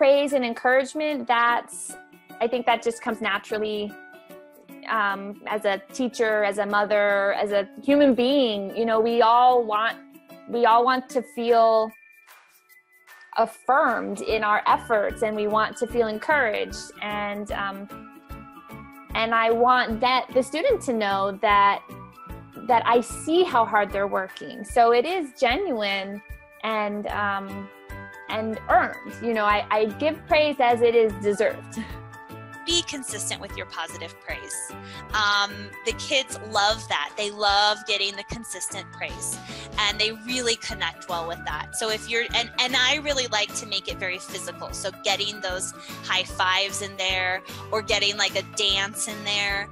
praise and encouragement, I think that just comes naturally as a teacher, as a mother, as a human being. You know, we all want to feel affirmed in our efforts, and we want to feel encouraged. And I want the student to know that I see how hard they're working. So it is genuine and earned. You know, I give praise as it is deserved. Be consistent with your positive praise. The kids love that. They love getting the consistent praise, and they really connect well with that. So if you're, and I really like to make it very physical. So getting those high fives in there, or getting like a dance in there.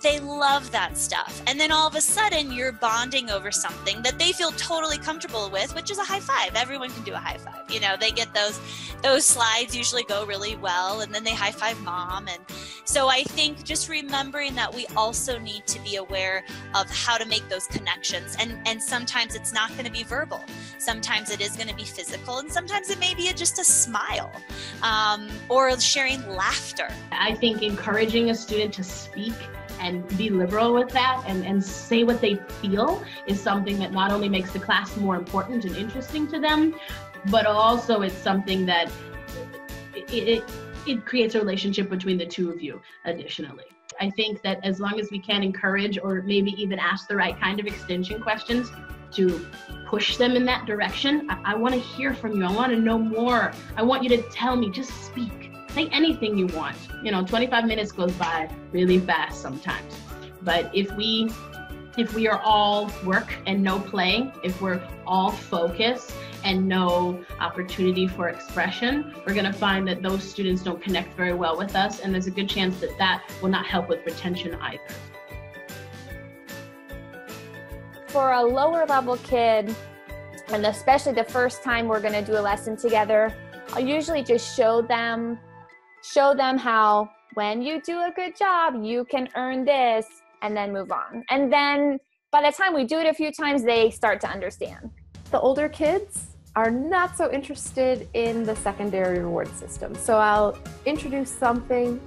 They love that stuff. And then all of a sudden you're bonding over something that they feel totally comfortable with, which is a high five. Everyone can do a high five. You know, they get those slides usually go really well, and then they high five mom. And so I think just remembering that we also need to be aware of how to make those connections. And sometimes it's not going to be verbal. Sometimes it is going to be physical, and sometimes it may be just a smile, or sharing laughter. I think encouraging a student to speak and be liberal with that and say what they feel is something that not only makes the class more important and interesting to them, but also it's something that it creates a relationship between the two of you additionally. I think that as long as we can encourage, or maybe even ask the right kind of extension questions to push them in that direction, I want to hear from you. I want to know more. I want you to tell me, just speak. Say anything you want. You know, 25 minutes goes by really fast sometimes. But if we are all work and no play, if we're all focus and no opportunity for expression, we're going to find that those students don't connect very well with us, and there's a good chance that that will not help with retention either. For a lower level kid, and especially the first time we're going to do a lesson together, I'll usually just show them how when you do a good job, you can earn this, and then move on. And then by the time we do it a few times, they start to understand. The older kids are not so interested in the secondary reward system. So I'll introduce something,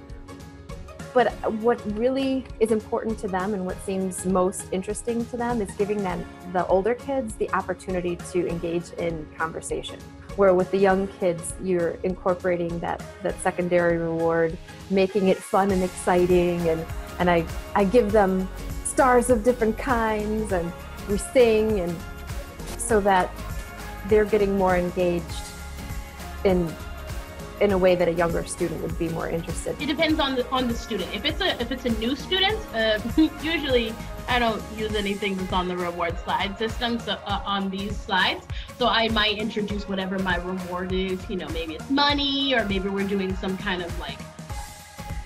but what really is important to them and what seems most interesting to them is giving them, the older kids, the opportunity to engage in conversation. Where with the young kids, you're incorporating that secondary reward, making it fun and exciting, and I give them stars of different kinds, and we sing, and so that they're getting more engaged in a way that a younger student would be more interested. It depends on the student. If it's a new student, usually I don't use anything that's on the reward slide system, so on these slides. So I might introduce whatever my reward is. You know, maybe it's money, or maybe we're doing some kind of like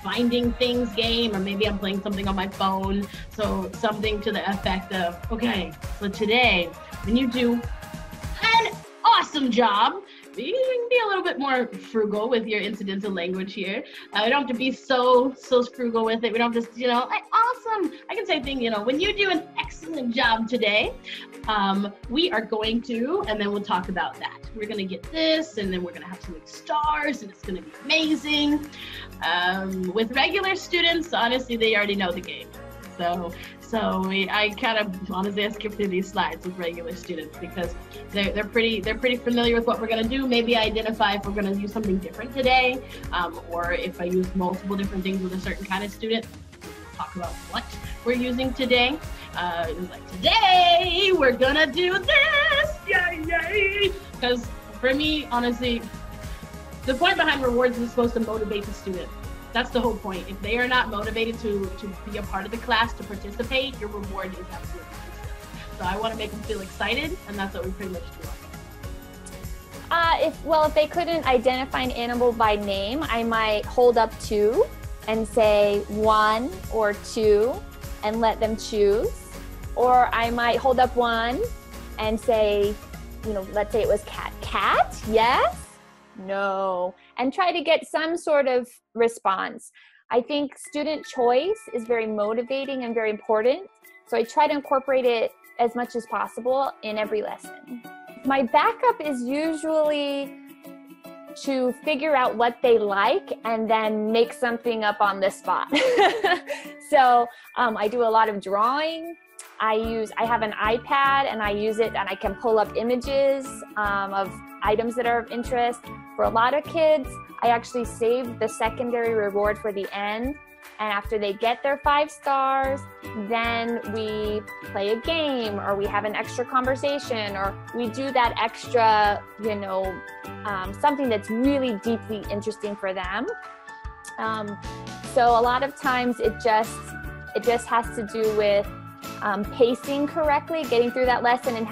finding things game, or maybe I'm playing something on my phone. So something to the effect of, okay, so today when you do an awesome job, you can be a little bit more frugal with your incidental language here. We don't have to be so frugal with it. We don't just, like, awesome. I can say things, when you do an excellent job today, we are going to, and then we'll talk about that. We're going to get this, and then we're going to have some stars, and it's going to be amazing. With regular students, honestly, they already know the game. So I kind of honestly skip through these slides with regular students because they're pretty familiar with what we're gonna do. Maybe I identify if we're gonna use something different today, or if I use multiple different things with a certain kind of student. We'll talk about what we're using today. Like today we're gonna do this, yay! Because for me, honestly, the point behind rewards is supposed to motivate the student. That's the whole point. If they are not motivated to be a part of the class, to participate, your reward is absolutely useless. So I want to make them feel excited, and that's what we pretty much do. If they couldn't identify an animal by name, I might hold up 2 and say 1 or 2 and let them choose. Or I might hold up 1 and say, let's say it was cat. Cat? Yes? No, and try to get some sort of response. I think student choice is very motivating and very important. So I try to incorporate it as much as possible in every lesson. My backup is usually to figure out what they like and then make something up on the spot. So I do a lot of drawing. I have an iPad and I use it and I can pull up images of items that are of interest. For a lot of kids, I actually save the secondary reward for the end. And after they get their 5 stars, then we play a game, or we have an extra conversation, or we do that extra, something that's really deeply interesting for them. So a lot of times it just has to do with pacing correctly, getting through that lesson and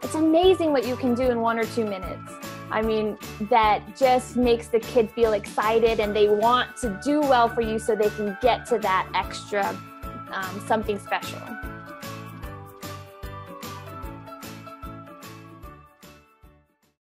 it's amazing what you can do in 1 or 2 minutes. I mean, that just makes the kid feel excited and they want to do well for you so they can get to that extra something special.